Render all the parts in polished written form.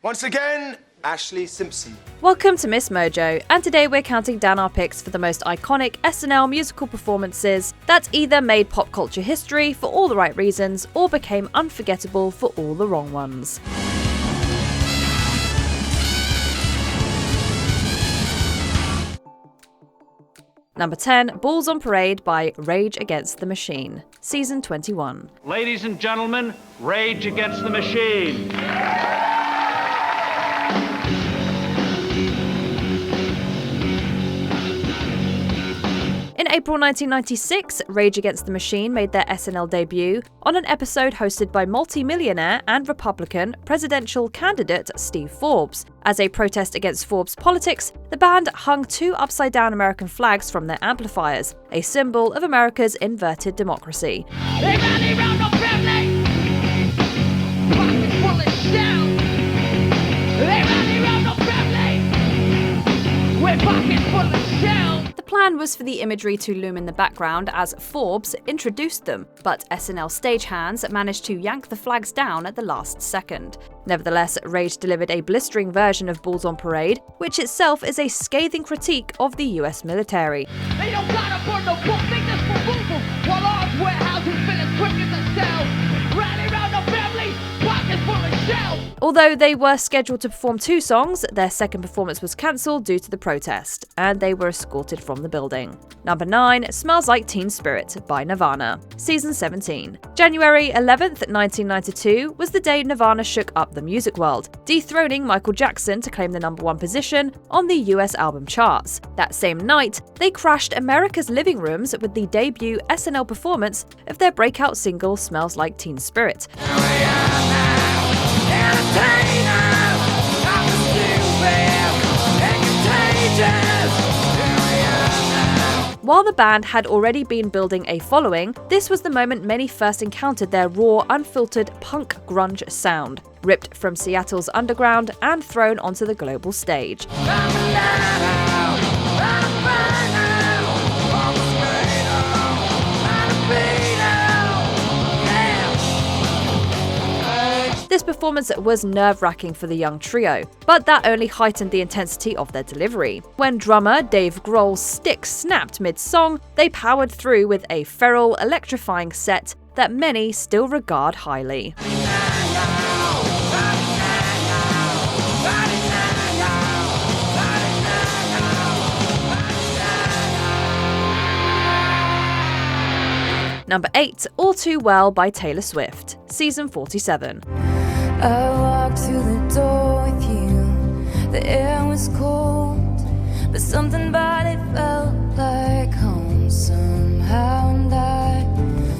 Once again, Ashlee Simpson. Welcome to MsMojo, and today we're counting down our picks for the most iconic SNL musical performances that either made pop culture history for all the right reasons or became unforgettable for all the wrong ones. Number 10, Balls on Parade by Rage Against the Machine, Season 21. Ladies and gentlemen, Rage Against the Machine. In April 1996, Rage Against the Machine made their SNL debut on an episode hosted by multi-millionaire and Republican presidential candidate Steve Forbes. As a protest against Forbes' politics, the band hung two upside-down American flags from their amplifiers, a symbol of America's inverted democracy. They rally round our family, pockets full of shells. They rally round our family, with pockets full of shells. The plan was for the imagery to loom in the background as Forbes introduced them, but SNL stagehands managed to yank the flags down at the last second. Nevertheless, Rage delivered a blistering version of Balls on Parade, which itself is a scathing critique of the US military. They don't gotta burn no book, they just for boo-boo, while ours warehouses fill as quick as a cell. Rally round our families, pockets full of shells. Although they were scheduled to perform two songs, their second performance was cancelled due to the protest, and they were escorted from the building. Number 9, Smells Like Teen Spirit by Nirvana, Season 17. January 11th, 1992 was the day Nirvana shook up the music world, dethroning Michael Jackson to claim the number 1 position on the US album charts. That same night, they crashed America's living rooms with the debut SNL performance of their breakout single Smells Like Teen Spirit. While the band had already been building a following, this was the moment many first encountered their raw, unfiltered punk grunge sound, ripped from Seattle's underground and thrown onto the global stage. This performance was nerve-wracking for the young trio, but that only heightened the intensity of their delivery. When drummer Dave Grohl's stick snapped mid-song, they powered through with a feral, electrifying set that many still regard highly. Number 8, All Too Well by Taylor Swift, Season 47. I walked through the door with you. The air was cold, but something about it felt like home somehow. And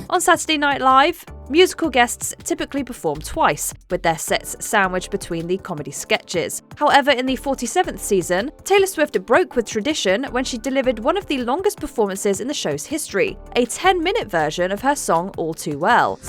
On Saturday Night Live, musical guests typically perform twice, with their sets sandwiched between the comedy sketches. However, in the 47th season, Taylor Swift broke with tradition when she delivered one of the longest performances in the show's history, a 10-minute version of her song All Too Well.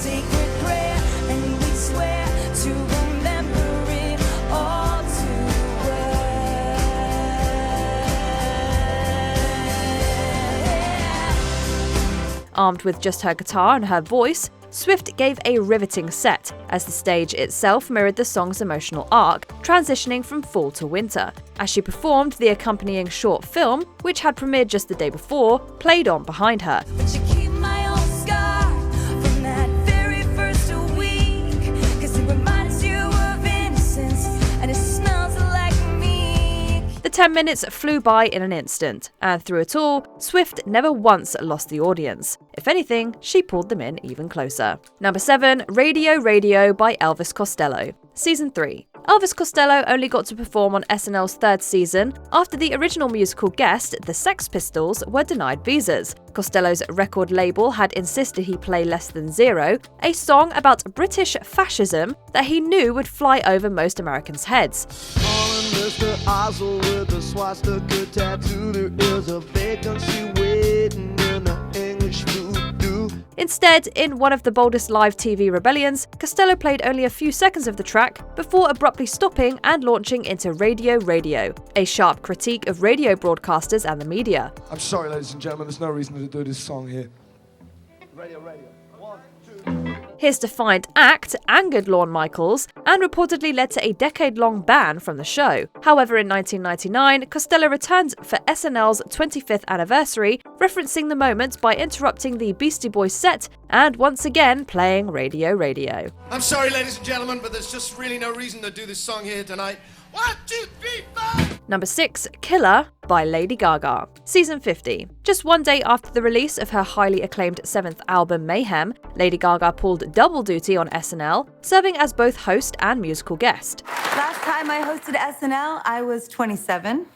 Armed with just her guitar and her voice, Swift gave a riveting set, as the stage itself mirrored the song's emotional arc, transitioning from fall to winter. As she performed, the accompanying short film, which had premiered just the day before, played on behind her. The 10 minutes flew by in an instant, and through it all, Swift never once lost the audience. If anything, she pulled them in even closer. Number 7, Radio Radio by Elvis Costello, Season 3. Elvis Costello only got to perform on SNL's 3rd season after the original musical guest, the Sex Pistols, were denied visas. Costello's record label had insisted he play Less Than Zero, a song about British fascism that he knew would fly over most Americans' heads. Mr. Oswald with the swastika tattoo, there is a vacancy waiting in the English voodoo. Instead, in one of the boldest live TV rebellions, Costello played only a few seconds of the track before abruptly stopping and launching into Radio Radio, a sharp critique of radio broadcasters and the media. I'm sorry, ladies and gentlemen, there's no reason to do this song here. Radio Radio. 1, 2. His defiant act angered Lorne Michaels and reportedly led to a decade-long ban from the show. However, in 1999, Costello returned for SNL's 25th anniversary, referencing the moment by interrupting the Beastie Boys set and once again playing Radio Radio. I'm sorry, ladies and gentlemen, but there's just really no reason to do this song here tonight. 1, 2, 3, 4! Number 6, Killer by Lady Gaga. Season 50. Just one day after the release of her highly acclaimed 7th album Mayhem, Lady Gaga pulled double duty on SNL, serving as both host and musical guest. Last time I hosted SNL, I was 27.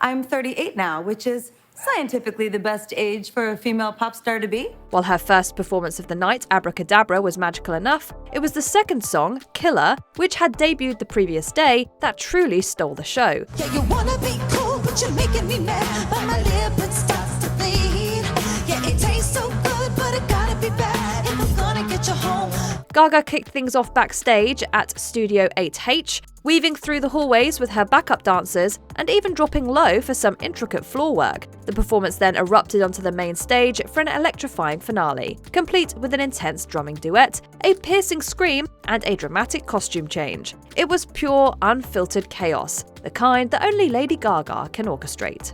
I'm 38 now, which is scientifically the best age for a female pop star to be. While her first performance of the night, Abracadabra, was magical enough, it was the second song, Killer, which had debuted the previous day, that truly stole the show. Yeah, you wanna be cool, but you're making me mad. But my lip, it starts to bleed. Yeah, it tastes so good, but it gotta be bad if I'm gonna get you home. Gaga kicked things off backstage at Studio 8H, weaving through the hallways with her backup dancers and even dropping low for some intricate floor work. The performance then erupted onto the main stage for an electrifying finale, complete with an intense drumming duet, a piercing scream, and a dramatic costume change. It was pure, unfiltered chaos, the kind that only Lady Gaga can orchestrate.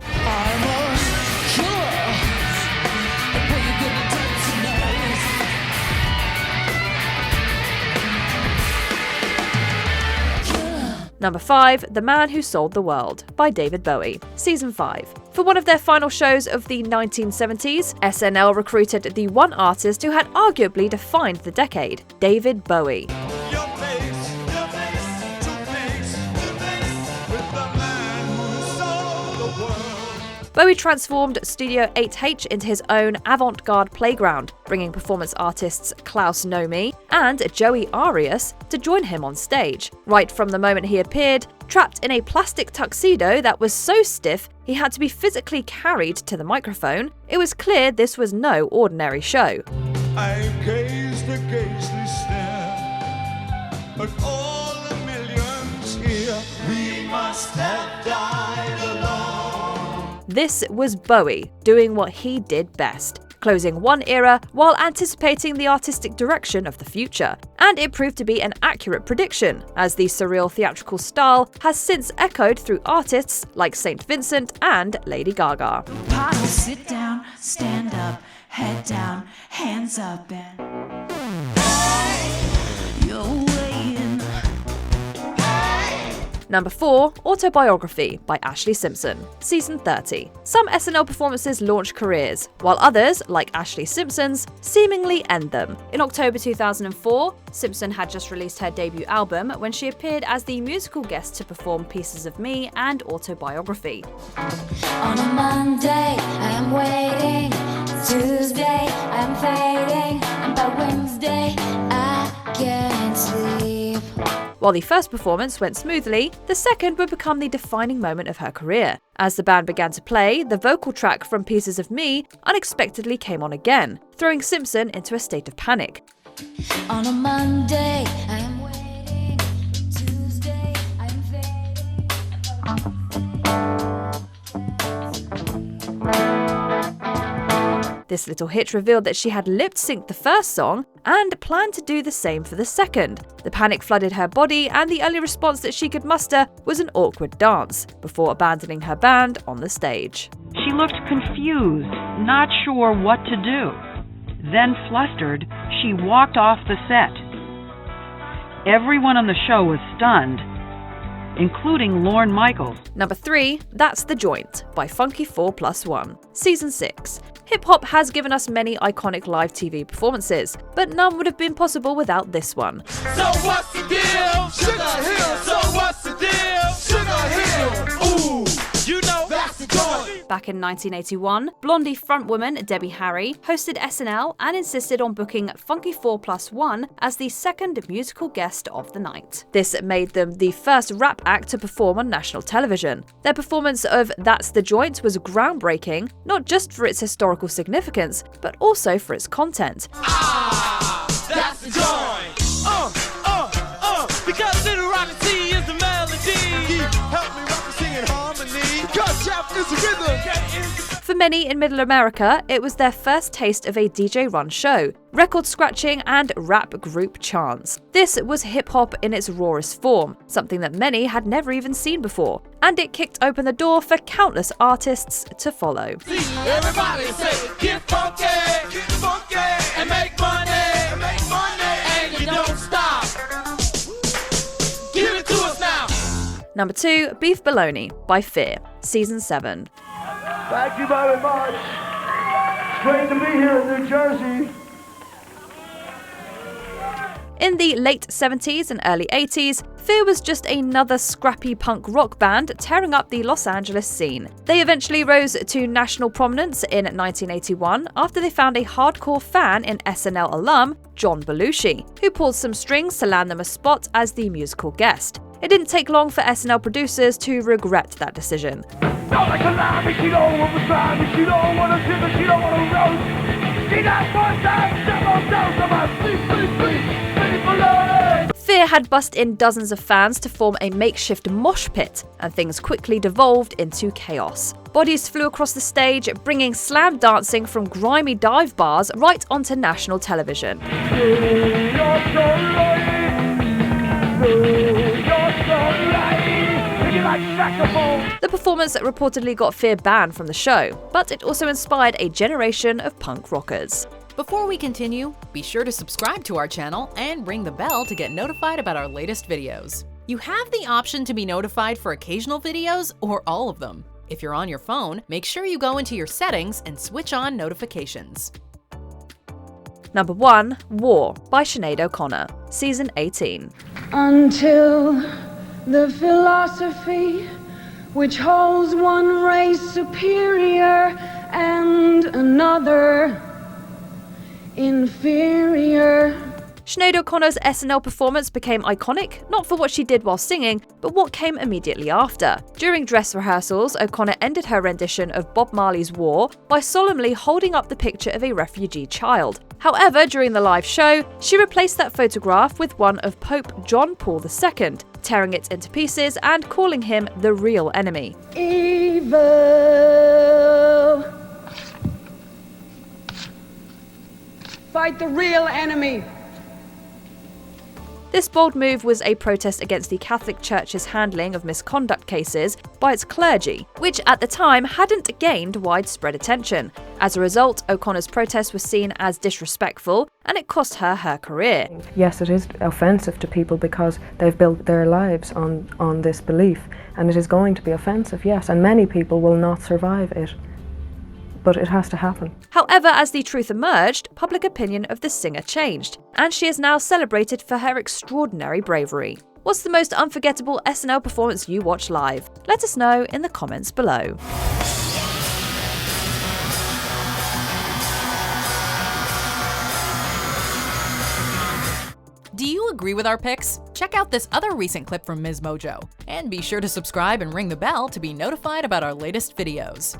Number 5, The Man Who Sold the World by David Bowie. Season 5. For one of their final shows of the 1970s, SNL recruited the one artist who had arguably defined the decade, David Bowie. Bowie transformed Studio 8H into his own avant-garde playground, bringing performance artists Klaus Nomi and Joey Arias to join him on stage. Right from the moment he appeared, trapped in a plastic tuxedo that was so stiff he had to be physically carried to the microphone, it was clear this was no ordinary show. I gazed a gazely stare at all the millions here. We must have died alone. This was Bowie doing what he did best, closing one era while anticipating the artistic direction of the future. And it proved to be an accurate prediction, as the surreal theatrical style has since echoed through artists like St. Vincent and Lady Gaga. Pop, sit down, stand up, head down, hands up, and you're weighing. Number 4, Autobiography by Ashlee Simpson. Season 30. Some SNL performances launch careers, while others, like Ashlee Simpson's, seemingly end them. In October 2004, Simpson had just released her debut album when she appeared as the musical guest to perform Pieces of Me and Autobiography. On a Monday, I am waiting. Tuesday, I am fading. And by Wednesday, I can't sleep. While the first performance went smoothly, the second would become the defining moment of her career. As the band began to play, the vocal track from Pieces of Me unexpectedly came on again, throwing Simpson into a state of panic. On a Monday, I am waiting. Tuesday, I am fading. This little hitch revealed that she had lip-synced the first song and planned to do the same for the second. The panic flooded her body, and the only response that she could muster was an awkward dance, before abandoning her band on the stage. She looked confused, not sure what to do. Then, flustered, she walked off the set. Everyone on the show was stunned, including Lorne Michaels. Number 3, That's the Joint by Funky 4+1. Season 6. Hip-hop has given us many iconic live TV performances, but none would have been possible without this one. So what's the deal? Sugar Hill. So what's the deal? Sugar Hill. Ooh, you know that's the joint. Back in 1981, Blondie frontwoman Debbie Harry hosted SNL and insisted on booking Funky 4+1 as the second musical guest of the night. This made them the first rap act to perform on national television. Their performance of That's the Joint was groundbreaking, not just for its historical significance, but also for its content. That's the joint. Because little Rocky T is the melody. Help me rock and sing in harmony. Because Jeff is the rhythm. For many in Middle America, it was their first taste of a DJ-run show, record scratching and rap group chants. This was hip-hop in its rawest form, something that many had never even seen before, and it kicked open the door for countless artists to follow. Everybody say, get funky, and make money, and you don't stop. Give it to us now. Number 2, Beef Bologna by Fear, Season 7. Thank you very much. It's great to be here in New Jersey. In the late 70s and early 80s, Fear was just another scrappy punk rock band tearing up the Los Angeles scene. They eventually rose to national prominence in 1981 after they found a hardcore fan in SNL alum, John Belushi, who pulled some strings to land them a spot as the musical guest. It didn't take long for SNL producers to regret that decision. Fear had bussed in dozens of fans to form a makeshift mosh pit, and things quickly devolved into chaos. Bodies flew across the stage, bringing slam dancing from grimy dive bars right onto national television. The performance reportedly got Fear banned from the show, but it also inspired a generation of punk rockers. Before we continue, be sure to subscribe to our channel and ring the bell to get notified about our latest videos. You have the option to be notified for occasional videos or all of them. If you're on your phone, make sure you go into your settings and switch on notifications. Number 1, War by Sinéad O'Connor, Season 18. Until the philosophy which holds one race superior and another inferior. Sinéad O'Connor's SNL performance became iconic, not for what she did while singing, but what came immediately after. During dress rehearsals, O'Connor ended her rendition of Bob Marley's War by solemnly holding up the picture of a refugee child. However, during the live show, she replaced that photograph with one of Pope John Paul II, tearing it into pieces and calling him the real enemy. Evil. Fight the real enemy. This bold move was a protest against the Catholic Church's handling of misconduct cases by its clergy, which at the time hadn't gained widespread attention. As a result, O'Connor's protest was seen as disrespectful, and it cost her her career. Yes, it is offensive to people because they've built their lives on this belief, and it is going to be offensive, yes, and many people will not survive it. But it has to happen. However, as the truth emerged, public opinion of the singer changed, and she is now celebrated for her extraordinary bravery. What's the most unforgettable SNL performance you watched live? Let us know in the comments below. Do you agree with our picks? Check out this other recent clip from MsMojo, and be sure to subscribe and ring the bell to be notified about our latest videos.